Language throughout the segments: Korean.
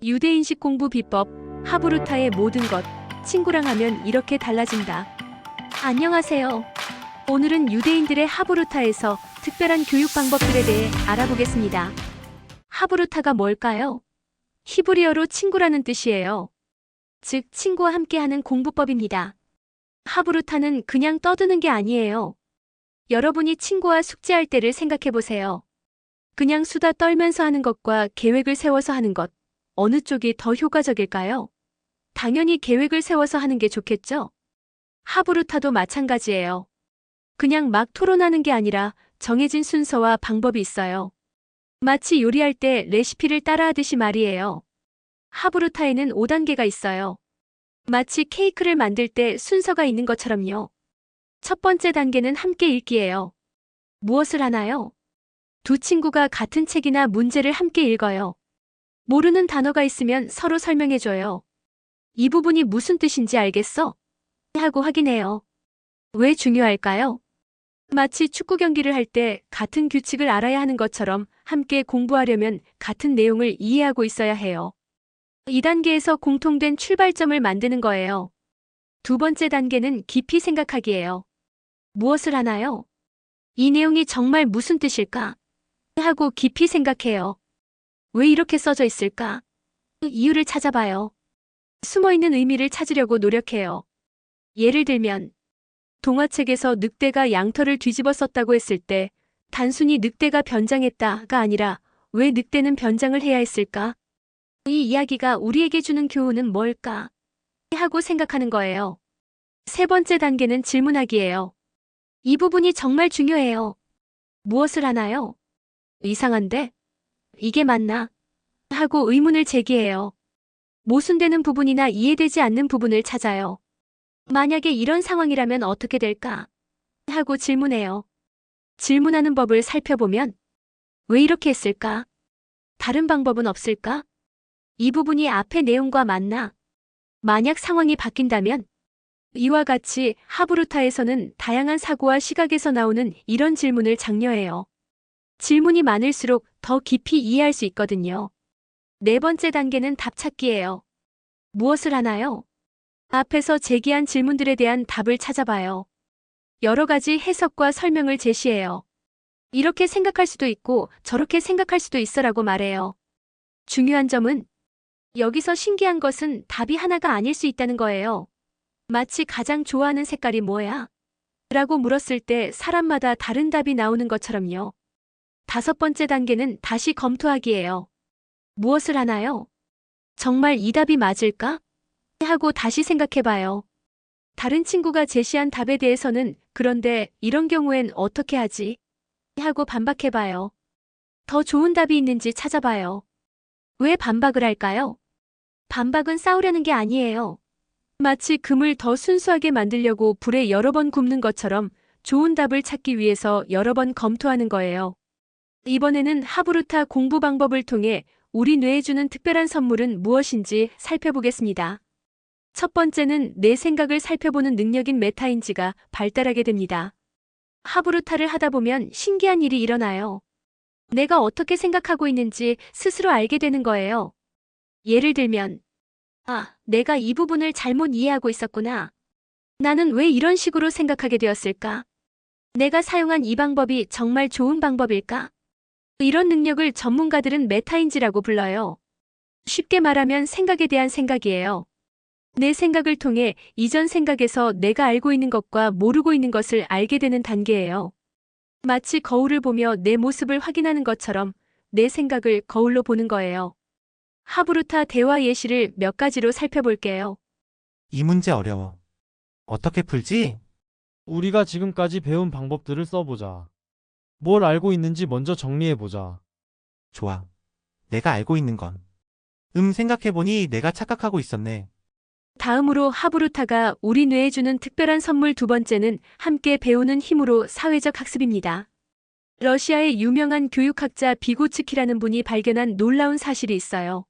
유대인식 공부 비법, 하브루타의 모든 것, 친구랑 하면 이렇게 달라진다. 안녕하세요. 오늘은 유대인들의 하브루타에서 특별한 교육 방법들에 대해 알아보겠습니다. 하브루타가 뭘까요? 히브리어로 친구라는 뜻이에요. 즉, 친구와 함께하는 공부법입니다. 하브루타는 그냥 떠드는 게 아니에요. 여러분이 친구와 숙제할 때를 생각해 보세요. 그냥 수다 떨면서 하는 것과 계획을 세워서 하는 것, 어느 쪽이 더 효과적일까요? 당연히 계획을 세워서 하는 게 좋겠죠? 하브루타도 마찬가지예요. 그냥 막 토론하는 게 아니라 정해진 순서와 방법이 있어요. 마치 요리할 때 레시피를 따라하듯이 말이에요. 하브루타에는 5단계가 있어요. 마치 케이크를 만들 때 순서가 있는 것처럼요. 첫 번째 단계는 함께 읽기예요. 무엇을 하나요? 두 친구가 같은 책이나 문제를 함께 읽어요. 모르는 단어가 있으면 서로 설명해줘요. 이 부분이 무슨 뜻인지 알겠어? 하고 확인해요. 왜 중요할까요? 마치 축구 경기를 할 때 같은 규칙을 알아야 하는 것처럼 함께 공부하려면 같은 내용을 이해하고 있어야 해요. 2단계에서 공통된 출발점을 만드는 거예요. 두 번째 단계는 깊이 생각하기예요. 무엇을 하나요? 이 내용이 정말 무슨 뜻일까? 하고 깊이 생각해요. 왜 이렇게 써져 있을까? 이유를 찾아봐요. 숨어있는 의미를 찾으려고 노력해요. 예를 들면, 동화책에서 늑대가 양털을 뒤집어 썼다고 했을 때, 단순히 늑대가 변장했다가 아니라 왜 늑대는 변장을 해야 했을까? 이 이야기가 우리에게 주는 교훈은 뭘까? 하고 생각하는 거예요. 세 번째 단계는 질문하기예요. 이 부분이 정말 중요해요. 무엇을 하나요? 이상한데? 이게 맞나? 하고 의문을 제기해요. 모순되는 부분이나 이해되지 않는 부분을 찾아요. 만약에 이런 상황이라면 어떻게 될까? 하고 질문해요. 질문하는 법을 살펴보면 왜 이렇게 했을까? 다른 방법은 없을까? 이 부분이 앞의 내용과 맞나? 만약 상황이 바뀐다면 이와 같이 하브루타에서는 다양한 사고와 시각에서 나오는 이런 질문을 장려해요. 질문이 많을수록 더 깊이 이해할 수 있거든요. 네 번째 단계는 답 찾기예요. 무엇을 하나요? 앞에서 제기한 질문들에 대한 답을 찾아봐요. 여러 가지 해석과 설명을 제시해요. 이렇게 생각할 수도 있고 저렇게 생각할 수도 있어라고 말해요. 중요한 점은 여기서 신기한 것은 답이 하나가 아닐 수 있다는 거예요. 마치 가장 좋아하는 색깔이 뭐야? 라고 물었을 때 사람마다 다른 답이 나오는 것처럼요. 다섯 번째 단계는 다시 검토하기예요. 무엇을 하나요? 정말 이 답이 맞을까? 하고 다시 생각해봐요. 다른 친구가 제시한 답에 대해서는 그런데 이런 경우엔 어떻게 하지? 하고 반박해봐요. 더 좋은 답이 있는지 찾아봐요. 왜 반박을 할까요? 반박은 싸우려는 게 아니에요. 마치 금을 더 순수하게 만들려고 불에 여러 번 굽는 것처럼 좋은 답을 찾기 위해서 여러 번 검토하는 거예요. 이번에는 하브루타 공부 방법을 통해 우리 뇌에 주는 특별한 선물은 무엇인지 살펴보겠습니다. 첫 번째는 내 생각을 살펴보는 능력인 메타인지가 발달하게 됩니다. 하브루타를 하다 보면 신기한 일이 일어나요. 내가 어떻게 생각하고 있는지 스스로 알게 되는 거예요. 예를 들면, 내가 이 부분을 잘못 이해하고 있었구나. 나는 왜 이런 식으로 생각하게 되었을까? 내가 사용한 이 방법이 정말 좋은 방법일까? 이런 능력을 전문가들은 메타인지라고 불러요. 쉽게 말하면 생각에 대한 생각이에요. 내 생각을 통해 이전 생각에서 내가 알고 있는 것과 모르고 있는 것을 알게 되는 단계예요. 마치 거울을 보며 내 모습을 확인하는 것처럼 내 생각을 거울로 보는 거예요. 하브루타 대화 예시를 몇 가지로 살펴볼게요. 이 문제 어려워. 어떻게 풀지? 우리가 지금까지 배운 방법들을 써보자. 뭘 알고 있는지 먼저 정리해보자. 좋아. 내가 알고 있는 건. 생각해보니 내가 착각하고 있었네. 다음으로 하브루타가 우리 뇌에 주는 특별한 선물 두 번째는 함께 배우는 힘으로 사회적 학습입니다. 러시아의 유명한 교육학자 비고츠키라는 분이 발견한 놀라운 사실이 있어요.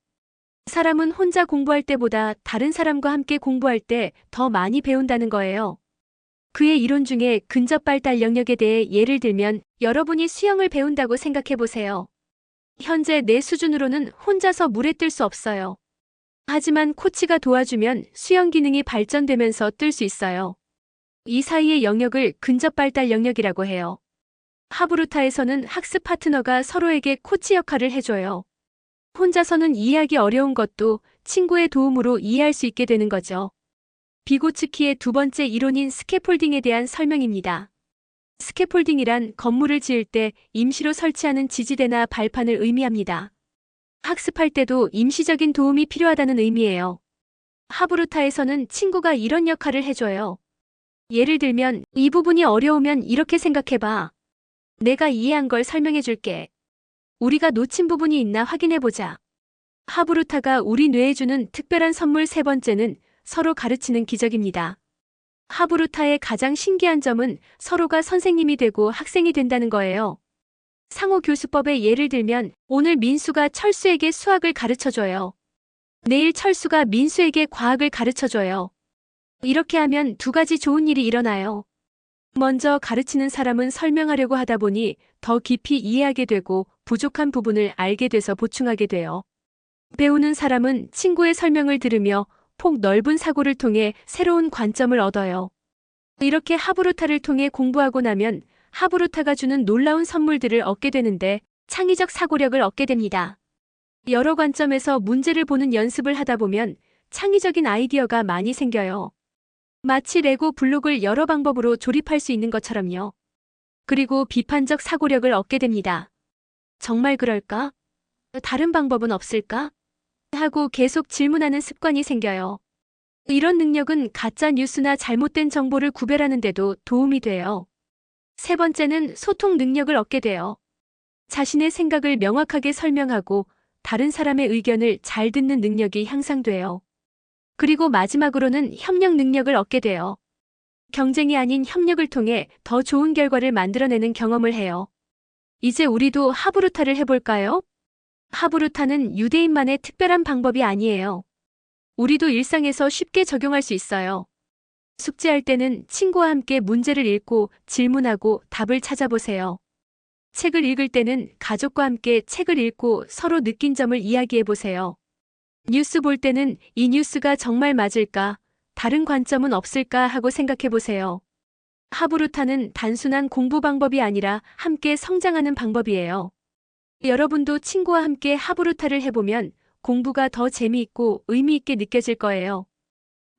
사람은 혼자 공부할 때보다 다른 사람과 함께 공부할 때 더 많이 배운다는 거예요. 그의 이론 중에 근접 발달 영역에 대해 예를 들면 여러분이 수영을 배운다고 생각해 보세요. 현재 내 수준으로는 혼자서 물에 뜰 수 없어요. 하지만 코치가 도와주면 수영 기능이 발전되면서 뜰 수 있어요. 이 사이의 영역을 근접 발달 영역이라고 해요. 하브루타에서는 학습 파트너가 서로에게 코치 역할을 해줘요. 혼자서는 이해하기 어려운 것도 친구의 도움으로 이해할 수 있게 되는 거죠. 비고츠키의 두 번째 이론인 스캐폴딩에 대한 설명입니다. 스캐폴딩이란 건물을 지을 때 임시로 설치하는 지지대나 발판을 의미합니다. 학습할 때도 임시적인 도움이 필요하다는 의미예요. 하브루타에서는 친구가 이런 역할을 해줘요. 예를 들면 이 부분이 어려우면 이렇게 생각해봐. 내가 이해한 걸 설명해줄게. 우리가 놓친 부분이 있나 확인해보자. 하브루타가 우리 뇌에 주는 특별한 선물 세 번째는 서로 가르치는 기적입니다. 하브루타의 가장 신기한 점은 서로가 선생님이 되고 학생이 된다는 거예요. 상호 교수법의 예를 들면 오늘 민수가 철수에게 수학을 가르쳐줘요. 내일 철수가 민수에게 과학을 가르쳐줘요. 이렇게 하면 두 가지 좋은 일이 일어나요. 먼저 가르치는 사람은 설명하려고 하다 보니 더 깊이 이해하게 되고 부족한 부분을 알게 돼서 보충하게 돼요. 배우는 사람은 친구의 설명을 들으며 폭 넓은 사고를 통해 새로운 관점을 얻어요. 이렇게 하브루타를 통해 공부하고 나면 하브루타가 주는 놀라운 선물들을 얻게 되는데 창의적 사고력을 얻게 됩니다. 여러 관점에서 문제를 보는 연습을 하다 보면 창의적인 아이디어가 많이 생겨요. 마치 레고 블록을 여러 방법으로 조립할 수 있는 것처럼요. 그리고 비판적 사고력을 얻게 됩니다. 정말 그럴까? 다른 방법은 없을까? 하고 계속 질문하는 습관이 생겨요. 이런 능력은 가짜 뉴스나 잘못된 정보를 구별하는 데도 도움이 돼요. 세 번째는 소통 능력을 얻게 돼요. 자신의 생각을 명확하게 설명하고 다른 사람의 의견을 잘 듣는 능력이 향상돼요. 그리고 마지막으로는 협력 능력을 얻게 돼요. 경쟁이 아닌 협력을 통해 더 좋은 결과를 만들어내는 경험을 해요. 이제 우리도 하브루타를 해볼까요? 하브루타는 유대인만의 특별한 방법이 아니에요. 우리도 일상에서 쉽게 적용할 수 있어요. 숙제할 때는 친구와 함께 문제를 읽고 질문하고 답을 찾아보세요. 책을 읽을 때는 가족과 함께 책을 읽고 서로 느낀 점을 이야기해보세요. 뉴스 볼 때는 이 뉴스가 정말 맞을까? 다른 관점은 없을까? 하고 생각해보세요. 하브루타는 단순한 공부 방법이 아니라 함께 성장하는 방법이에요. 여러분도 친구와 함께 하브루타를 해보면 공부가 더 재미있고 의미있게 느껴질 거예요.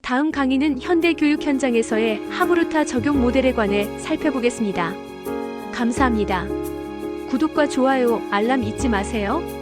다음 강의는 현대 교육 현장에서의 하브루타 적용 모델에 관해 살펴보겠습니다. 감사합니다. 구독과 좋아요, 알람 잊지 마세요.